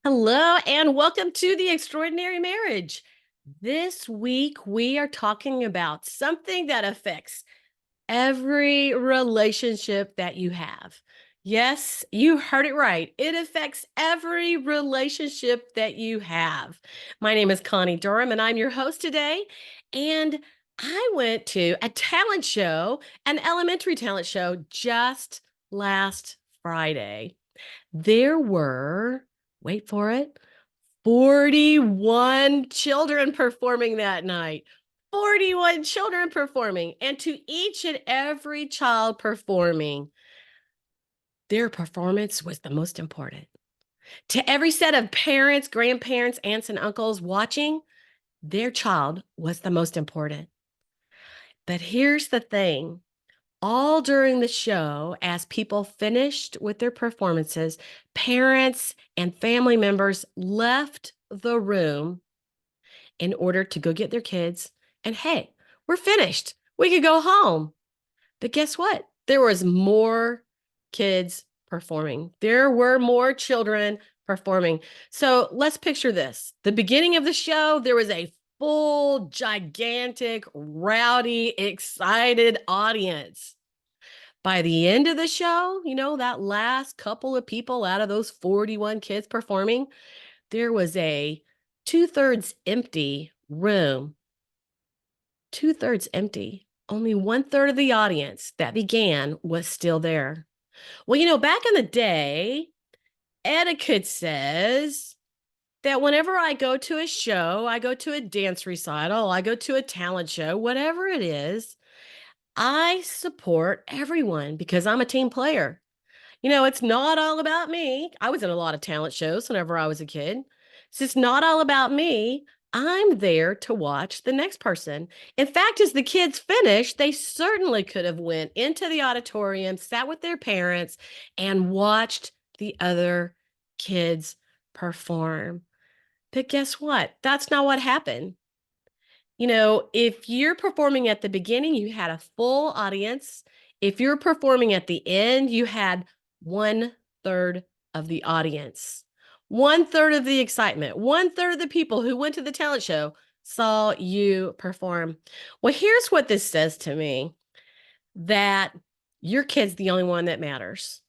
Hello, and welcome to The Extraordinary Marriage. This week, we are talking about something that affects every relationship that you have. Yes, you heard it right. It affects every relationship that you have. My name is Connie Durham, and I'm your host today. And I went to a talent show, an elementary talent show, just last Friday. There were, wait for it, 41 children performing that night. 41 children performing. And to each and every child performing, their performance was the most important. To every set of parents, grandparents, aunts, and uncles watching, their child was the most important. But here's the thing. All during the show, as people finished with their performances, parents and family members left the room in order to go get their kids. And hey, we're finished. We could go home. But guess what? There was more kids performing. There were more children performing. So let's picture this. The beginning of the show, there was a full, gigantic, rowdy, excited audience. By the end of the show, that last couple of people out of those 41 kids performing, there was a two-thirds empty room. Two-thirds empty. Only one-third of the audience that began was still there. Well, back in the day, etiquette says that whenever I go to a show, I go to a dance recital, I go to a talent show, whatever it is, I support everyone because I'm a team player. It's not all about me. I was in a lot of talent shows whenever I was a kid. So it's not all about me. I'm there to watch the next person. In fact, as the kids finished, they certainly could have went into the auditorium, sat with their parents, and watched the other kids perform. But guess what? That's not what happened. If you're performing at the beginning, you had a full audience. If you're performing at the end, you had one third of the audience, one third of the excitement, one third of the people who went to the talent show saw you perform. Well, here's what this says to me, that your kid's the only one that matters.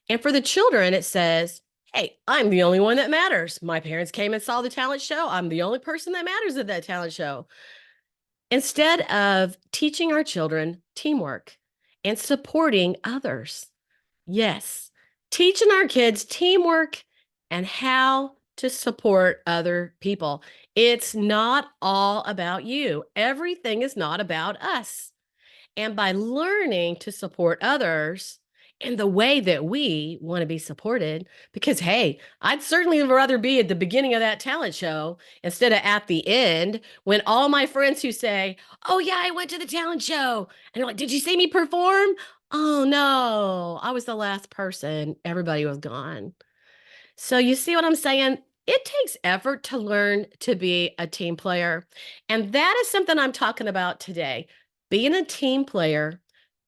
And for the children, it says, hey, I'm the only one that matters. My parents came and saw the talent show. I'm the only person that matters at that talent show. Instead of teaching our children teamwork and supporting others. Yes, teaching our kids teamwork and how to support other people. It's not all about you. Everything is not about us. And by learning to support others in the way that we want to be supported, because hey, I'd certainly rather be at the beginning of that talent show instead of at the end when all my friends who say, oh, yeah, I went to the talent show. And I'm like, did you see me perform? Oh, no, I was the last person. Everybody was gone. So you see what I'm saying? It takes effort to learn to be a team player. And that is something I'm talking about today. Being a team player,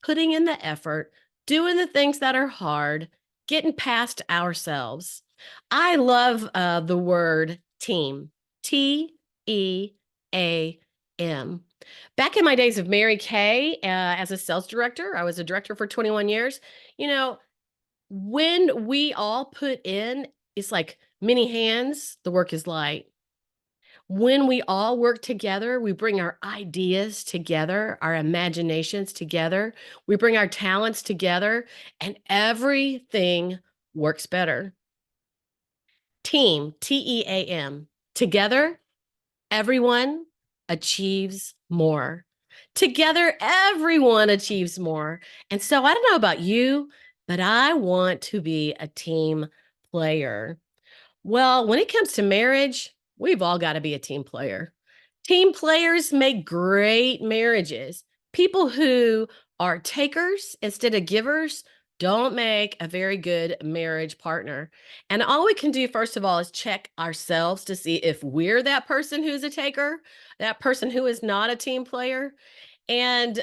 putting in the effort, doing the things that are hard, getting past ourselves. I love the word team, Team. Back in my days of Mary Kay as a sales director, I was a director for 21 years. You know, when we all put in, it's like many hands, the work is light. When we all work together, we bring our ideas together, our imaginations together, we bring our talents together, and everything works better. Team. Together, everyone achieves more. Together, everyone achieves more. And so I don't know about you, but I want to be a team player. Well, when it comes to marriage, we've all got to be a team player. Team players make great marriages. People who are takers instead of givers don't make a very good marriage partner. And all we can do, first of all, is check ourselves to see if we're that person who's a taker, that person who is not a team player, and,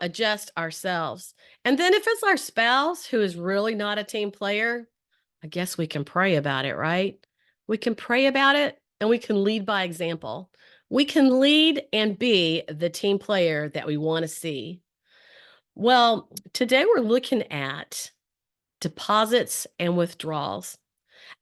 adjust ourselves. And then if it's our spouse who is really not a team player, I guess we can pray about it, right? We can pray about it, and we can lead by example. We can lead and be the team player that we want to see. Well, today we're looking at deposits and withdrawals.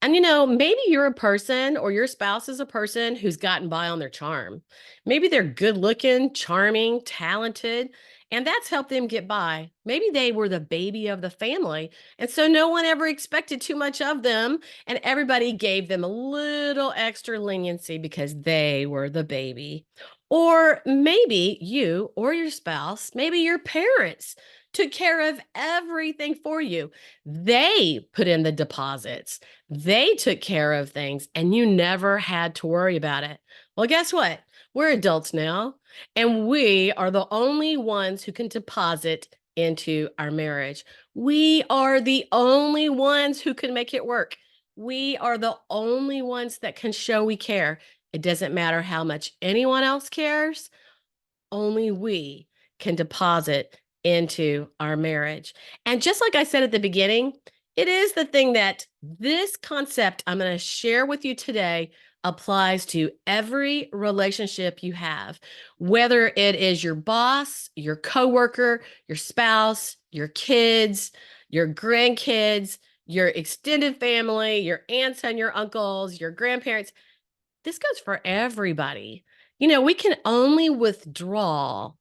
And maybe you're a person or your spouse is a person who's gotten by on their charm. Maybe they're good looking, charming, talented, and that's helped them get by. Maybe they were the baby of the family. And so no one ever expected too much of them. And everybody gave them a little extra leniency because they were the baby. Or maybe you or your spouse, maybe your parents took care of everything for you. They put in the deposits. They took care of things and you never had to worry about it. Well, guess what? We're adults now, and we are the only ones who can deposit into our marriage. We are the only ones who can make it work. We are the only ones that can show we care. It doesn't matter how much anyone else cares, only we can deposit into our marriage. And just like I said at the beginning, it is the thing that this concept I'm going to share with you today applies to every relationship you have, whether it is your boss, your coworker, your spouse, your kids, your grandkids, your extended family, your aunts and your uncles, your grandparents. This goes for everybody. We can only withdraw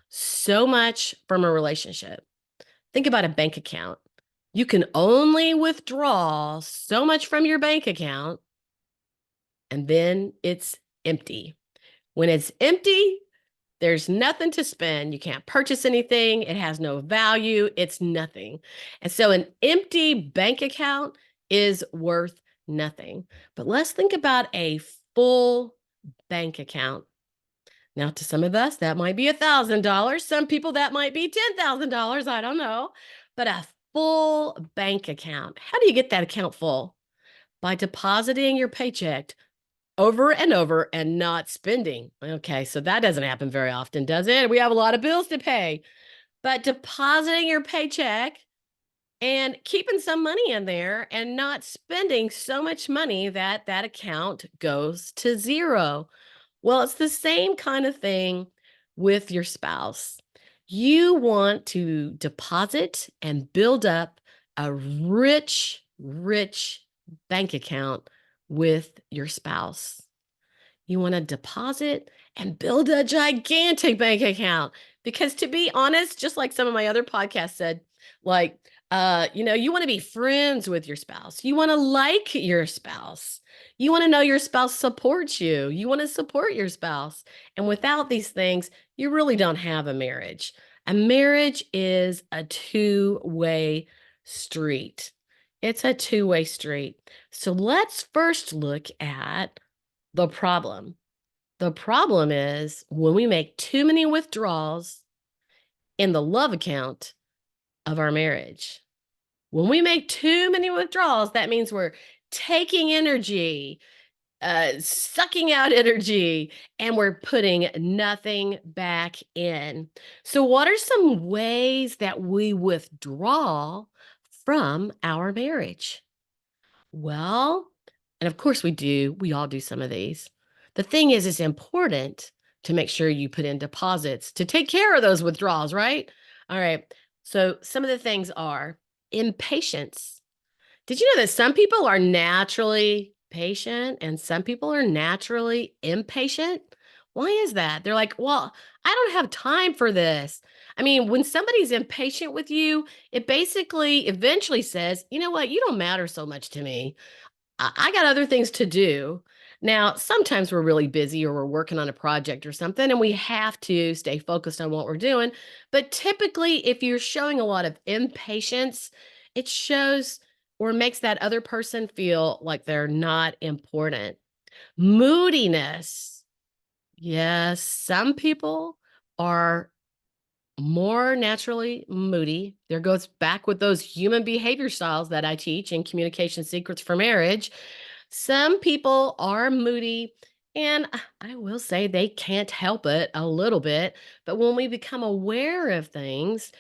so much from a relationship. Think about a bank account. You can only withdraw so much from your bank account, and then it's empty. When it's empty, there's nothing to spend. You can't purchase anything. It has no value. It's nothing. And so an empty bank account is worth nothing. But let's think about a full bank account. Now, to some of us, that might be $1,000. Some people, that might be $10,000. I don't know. But a full bank account. How do you get that account full? By depositing your paycheck over and over and not spending. Okay, so that doesn't happen very often, does it? We have a lot of bills to pay. But depositing your paycheck and keeping some money in there and not spending so much money that that account goes to zero. Well, it's the same kind of thing with your spouse. You want to deposit and build up a rich, rich bank account with your spouse. You want to deposit and build a gigantic bank account. Because to be honest, just like some of my other podcasts said, like, you want to be friends with your spouse. You want to like your spouse. You want to know your spouse supports you. You want to support your spouse. And without these things, you really don't have a marriage. A marriage is a two-way street. It's a two-way street. So let's first look at the problem. The problem is when we make too many withdrawals in the love account of our marriage. When we make too many withdrawals, that means we're taking energy, sucking out energy, and we're putting nothing back in. So, what are some ways that we withdraw from our marriage? Well, and of course we do. We all do some of these. The thing is, it's important to make sure you put in deposits to take care of those withdrawals, right? All right. So some of the things are impatience. Did you know that some people are naturally patient and some people are naturally impatient? Why is that? They're like, well, I don't have time for this. I mean, when somebody's impatient with you, it basically eventually says, you know what, you don't matter so much to me. I got other things to do. Now, sometimes we're really busy or we're working on a project or something, and we have to stay focused on what we're doing. But typically, if you're showing a lot of impatience, it shows or makes that other person feel like they're not important. Moodiness. Yes, some people are more naturally moody. There goes back with those human behavior styles that I teach in Communication Secrets for Marriage. Some people are moody, and I will say they can't help it a little bit. But when we become aware of things,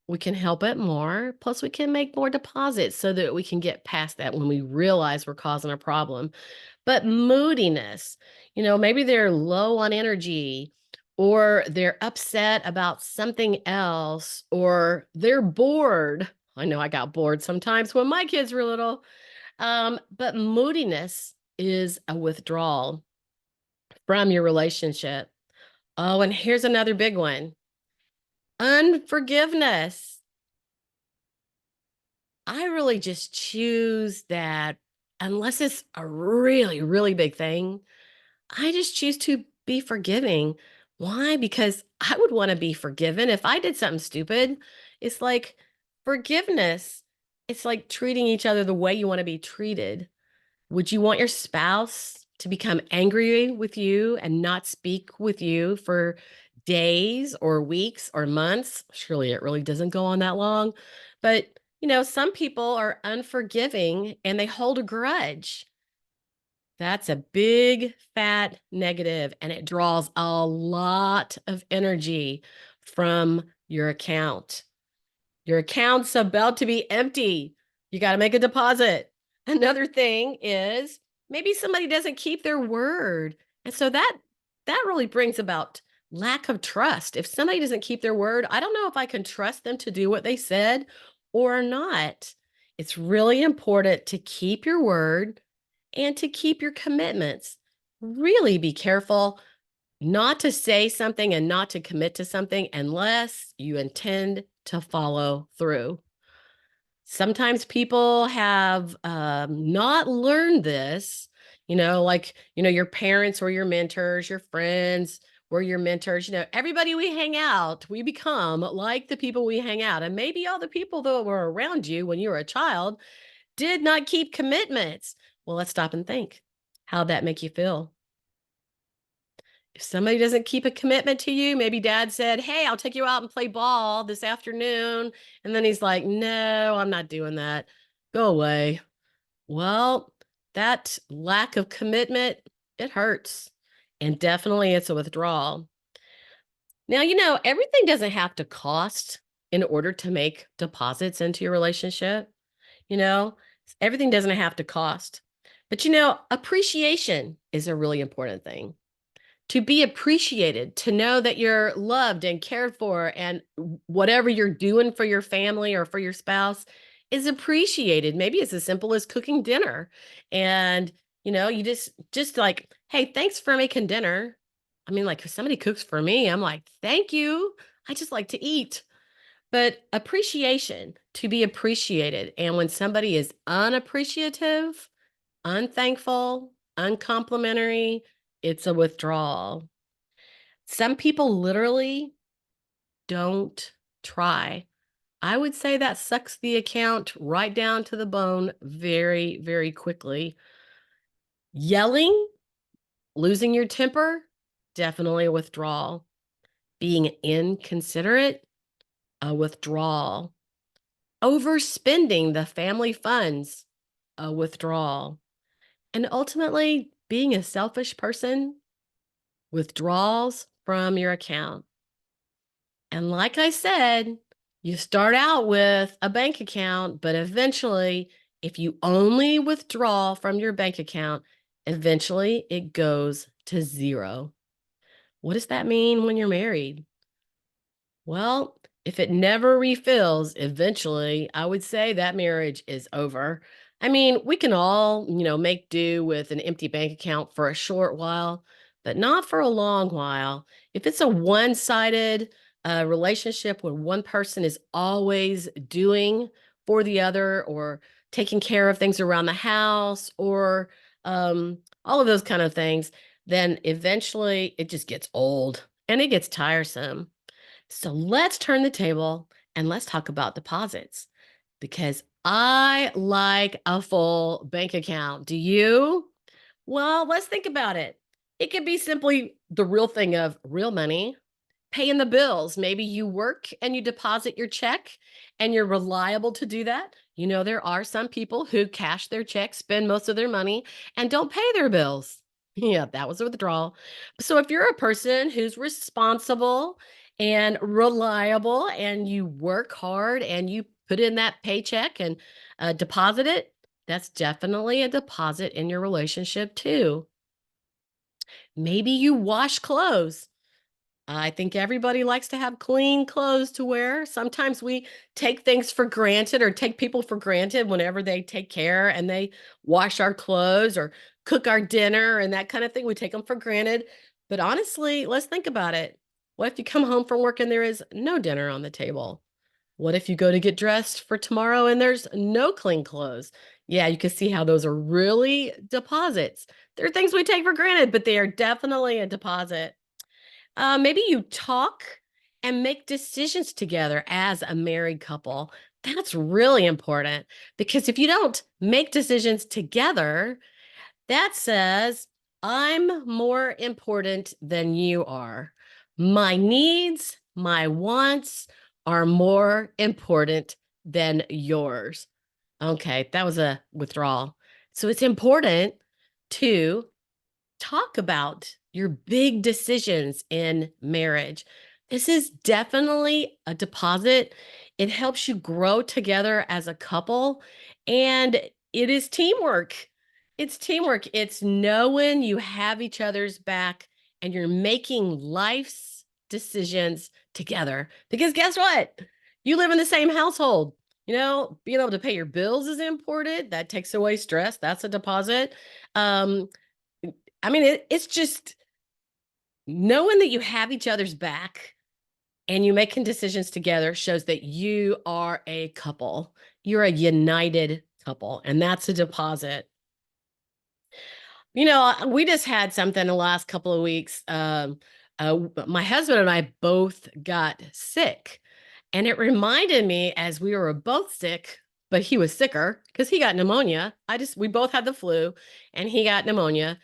we can help it more. Plus, we can make more deposits so that we can get past that when we realize we're causing a problem. But moodiness, maybe they're low on energy or they're upset about something else or they're bored. I know I got bored sometimes when my kids were little. But moodiness is a withdrawal from your relationship. Oh, and here's another big one, unforgiveness. I really just choose that unless it's a really, really big thing, I just choose to be forgiving. Why? Because I would want to be forgiven if I did something stupid. It's like forgiveness. It's like treating each other the way you want to be treated. Would you want your spouse to become angry with you and not speak with you for days or weeks or months? Surely it really doesn't go on that long. But, some people are unforgiving and they hold a grudge. That's a big fat negative, and it draws a lot of energy from your account. Your account's about to be empty. You got to make a deposit. Another thing is maybe somebody doesn't keep their word. And so that really brings about lack of trust. If somebody doesn't keep their word, I don't know if I can trust them to do what they said or not. It's really important to keep your word and to keep your commitments. Really be careful not to say something and not to commit to something unless you intend to follow through. Sometimes people have not learned this, your parents or your mentors, your friends or your mentors, everybody we hang out, we become like the people we hang out. And maybe all the people that were around you when you were a child did not keep commitments. Well, let's stop and think. How'd that make you feel? If somebody doesn't keep a commitment to you, maybe dad said, "Hey, I'll take you out and play ball this afternoon." And then he's like, "No, I'm not doing that. Go away." Well, that lack of commitment, it hurts. And definitely it's a withdrawal. Now, everything doesn't have to cost in order to make deposits into your relationship. You know, everything doesn't have to cost. But, appreciation is a really important thing. To be appreciated, to know that you're loved and cared for, and whatever you're doing for your family or for your spouse is appreciated. Maybe it's as simple as cooking dinner. And, you just like, "Hey, thanks for making dinner." I mean, like if somebody cooks for me, I'm like, "Thank you. I just like to eat." But appreciation, to be appreciated. And when somebody is unappreciative, unthankful, uncomplimentary, it's a withdrawal. Some people literally don't try. I would say that sucks the account right down to the bone very, very quickly. Yelling, losing your temper, definitely a withdrawal. Being inconsiderate, a withdrawal. Overspending the family funds, a withdrawal. And ultimately, being a selfish person, withdrawals from your account. And like I said, you start out with a bank account, but eventually, if you only withdraw from your bank account, eventually it goes to zero. What does that mean when you're married? Well, if it never refills, eventually, I would say that marriage is over. I mean, we can all, make do with an empty bank account for a short while, but not for a long while. If it's a one-sided relationship where one person is always doing for the other or taking care of things around the house or all of those kind of things, then eventually it just gets old and it gets tiresome. So let's turn the table and let's talk about deposits because I like a full bank account. Do you? Well, let's think about it. It could be simply the real thing of real money, paying the bills. Maybe you work and you deposit your check and you're reliable to do that. There are some people who cash their checks, spend most of their money, and don't pay their bills. Yeah, that was a withdrawal. So if you're a person who's responsible and reliable, and you work hard and you put in that paycheck and deposit it, that's definitely a deposit in your relationship too. Maybe you wash clothes. I think everybody likes to have clean clothes to wear. Sometimes we take things for granted or take people for granted whenever they take care and they wash our clothes or cook our dinner and that kind of thing. We take them for granted. But honestly, let's think about it. What if you come home from work and there is no dinner on the table? What if you go to get dressed for tomorrow and there's no clean clothes? Yeah, you can see how those are really deposits. They're things we take for granted, but they are definitely a deposit. Maybe you talk and make decisions together as a married couple. That's really important because if you don't make decisions together, that says, I'm more important than you are. My needs, my wants are more important than yours. Okay, that was a withdrawal. So it's important to talk about your big decisions in marriage. This is definitely a deposit. It helps you grow together as a couple, and it is teamwork. It's teamwork. It's knowing you have each other's back and you're making life's decisions together. Because guess what? You live in the same household. Being able to pay your bills is important. That takes away stress. That's a deposit. Um, I mean, it's just knowing that you have each other's back and you making decisions together shows that you are a couple. You're a united couple, and that's a deposit. We just had something the last couple of weeks. My husband and I both got sick, and it reminded me as we were both sick, but he was sicker because he got pneumonia. We both had the flu, and he got pneumonia.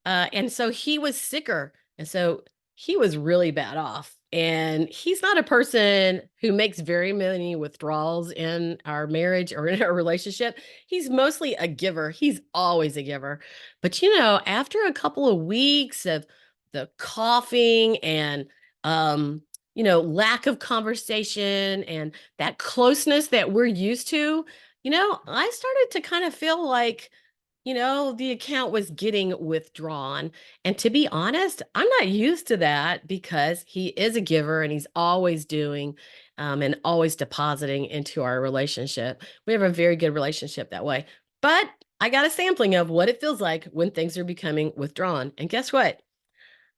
And so he was sicker. And so he was really bad off. And he's not a person who makes very many withdrawals in our marriage or in our relationship. He's mostly a giver. He's always a giver. But after a couple of weeks of the coughing and lack of conversation and that closeness that we're used to, I started to kind of feel like the account was getting withdrawn. And to be honest, I'm not used to that because he is a giver and he's always doing and always depositing into our relationship. We have a very good relationship that way. But I got a sampling of what it feels like when things are becoming withdrawn. And guess what?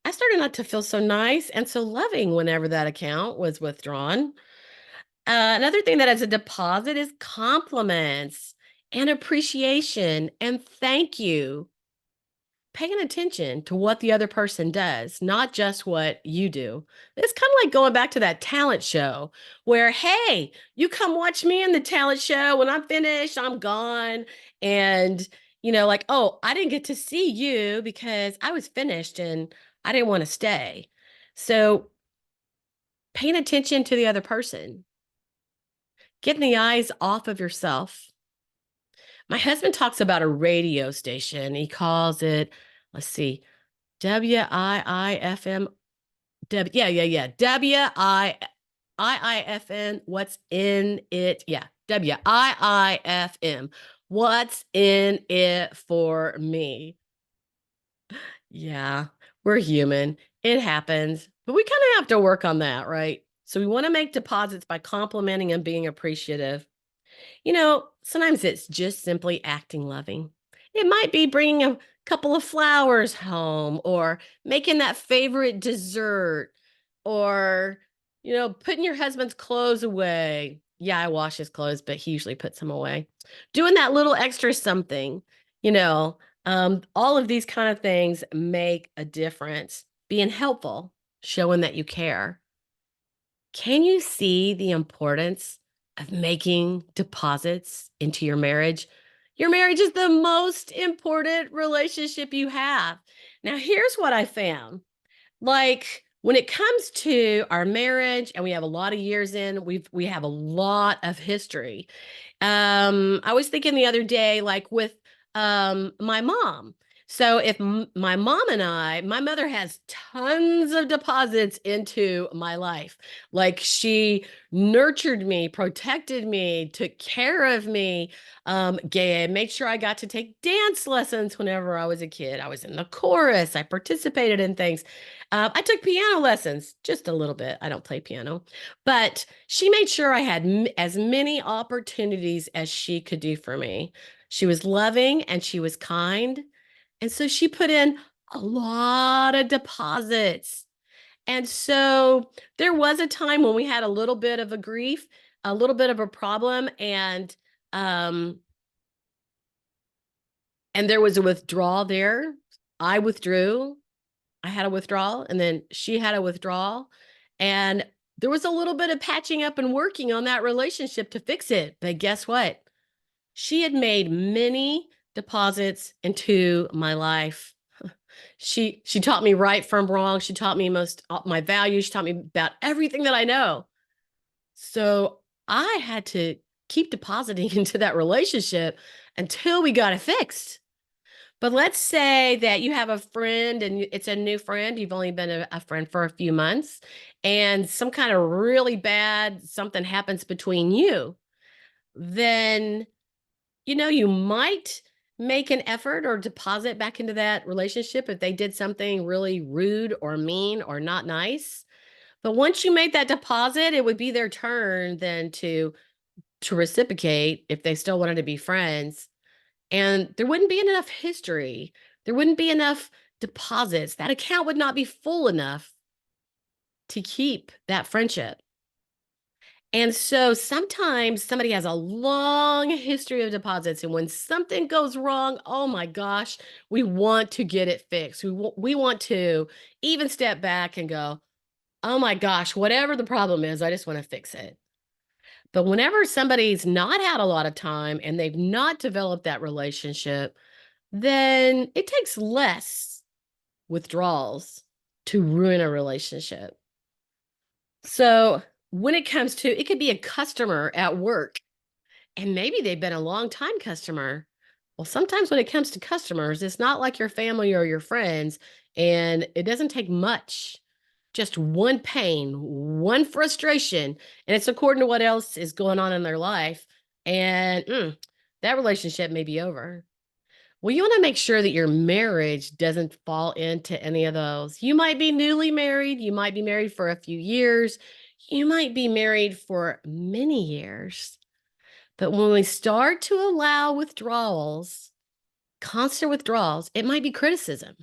I started not to feel so nice and so loving whenever that account was withdrawn. Another thing that is a deposit is compliments and appreciation and thank you. Paying attention to what the other person does, not just what you do. It's kind of like going back to that talent show where, hey, you come watch me in the talent show. When I'm finished, I'm gone. And, like, oh, I didn't get to see you because I was finished and I didn't want to stay. So paying attention to the other person, getting the eyes off of yourself. My husband talks about a radio station. He calls it, let's see, WIIFM. Yeah. WIIFN. What's in it? Yeah. WIIFM. What's in it for me? Yeah, we're human. It happens. But we kind of have to work on that, right? So we want to make deposits by complimenting and being appreciative. Sometimes it's just simply acting loving. It might be bringing a couple of flowers home or making that favorite dessert or, putting your husband's clothes away. Yeah, I wash his clothes, but he usually puts them away. Doing that little extra something, you know, all of these kind of things make a difference. Being helpful, showing that you care. Can you see the importance of making deposits into your marriage? Your marriage is the most important relationship you have. Now, here's what I found. Like when it comes to our marriage and we have a lot of years in, we have a lot of history. I was thinking the other day, like with my mom. So if my mom and my mother has tons of deposits into my life. Like she nurtured me, protected me, took care of me, made sure I got to take dance lessons whenever I was a kid. I was in the chorus. I participated in things. I took piano lessons just a little bit. I don't play piano, but she made sure I had as many opportunities as she could do for me. She was loving and she was kind. And so she put in a lot of deposits. And so there was a time when we had a little bit of a grief, a little bit of a problem, um and there was a withdrawal there. I withdrew. I had a withdrawal and then she had a withdrawal. And there was a little bit of patching up and working on that relationship to fix it. But guess what? She had made many deposits into my life. She taught me right from wrong. She taught me most my values. She taught me about everything that I know. So I had to keep depositing into that relationship until we got it fixed. But let's say that you have a friend and it's a new friend. You've only been a friend for a few months, and some kind of really bad something happens between you. Then you might make an effort or deposit back into that relationship if they did something really rude or mean or not nice. But once you made that deposit, it would be their turn then to reciprocate if they still wanted to be friends. And there wouldn't be enough history. There wouldn't be enough deposits. That account would not be full enough to keep that friendship. And so sometimes somebody has a long history of deposits, and when something goes wrong, oh my gosh, we want to get it fixed. We want to even step back and go, oh my gosh, whatever the problem is, I just want to fix it. But whenever somebody's not had a lot of time and they've not developed that relationship, then it takes less withdrawals to ruin a relationship. So when it comes to, it could be a customer at work and maybe they've been a long time customer. Well, sometimes when it comes to customers, it's not like your family or your friends, and it doesn't take much. Just one pain, one frustration, and it's according to what else is going on in their life. And that relationship may be over. Well, you want to make sure that your marriage doesn't fall into any of those. You might be newly married, you might be married for a few years, you might be married for many years. But when we start to allow withdrawals, constant withdrawals, it might be criticism.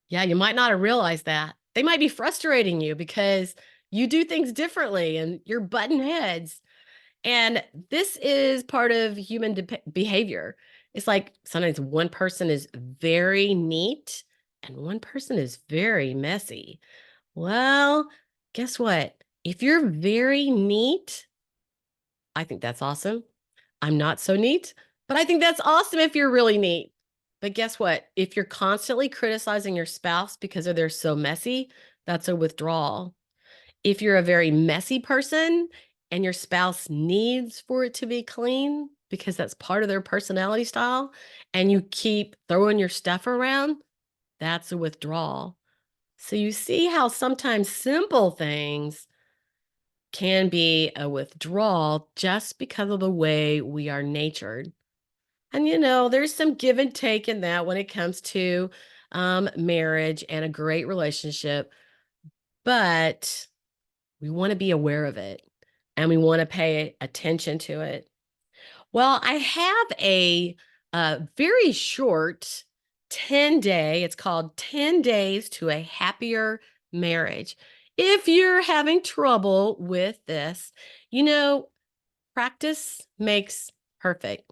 Yeah, you might not have realized that. They might be frustrating you because you do things differently and you're button heads. And this is part of human behavior. It's like sometimes one person is very neat and one person is very messy. Well, guess what? If you're very neat, I think that's awesome. I'm not so neat, but I think that's awesome if you're really neat. But guess what? If you're constantly criticizing your spouse because they're so messy, that's a withdrawal. If you're a very messy person and your spouse needs for it to be clean because that's part of their personality style, and you keep throwing your stuff around, that's a withdrawal. So you see how sometimes simple things can be a withdrawal just because of the way we are natured. And there's some give and take in that when it comes to marriage and a great relationship, but we want to be aware of it and we want to pay attention to it. Well, I have a very short 10-day, it's called 10 Days to a Happier Marriage. If you're having trouble with this, you know, practice makes perfect.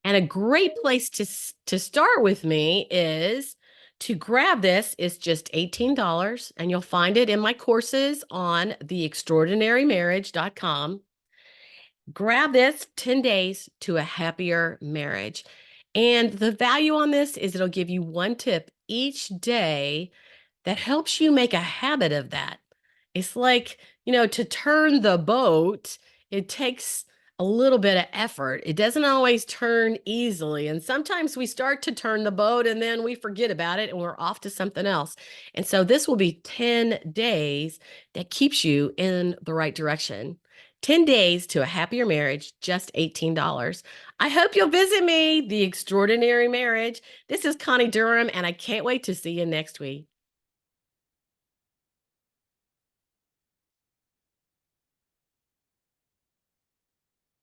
And a great place to start with me is to grab this is just $18, and you'll find it in my courses on theextraordinarymarriage.com. Grab this 10 days to a happier marriage. And the value on this is it'll give you one tip each day that helps you make a habit of that. It's like, to turn the boat, it takes a little bit of effort. It doesn't always turn easily. And sometimes we start to turn the boat and then we forget about it and we're off to something else. And so this will be 10 days that keeps you in the right direction. 10 days to a happier marriage, just $18. I hope you'll visit me, The Extraordinary Marriage. This is Connie Durham, and I can't wait to see you next week.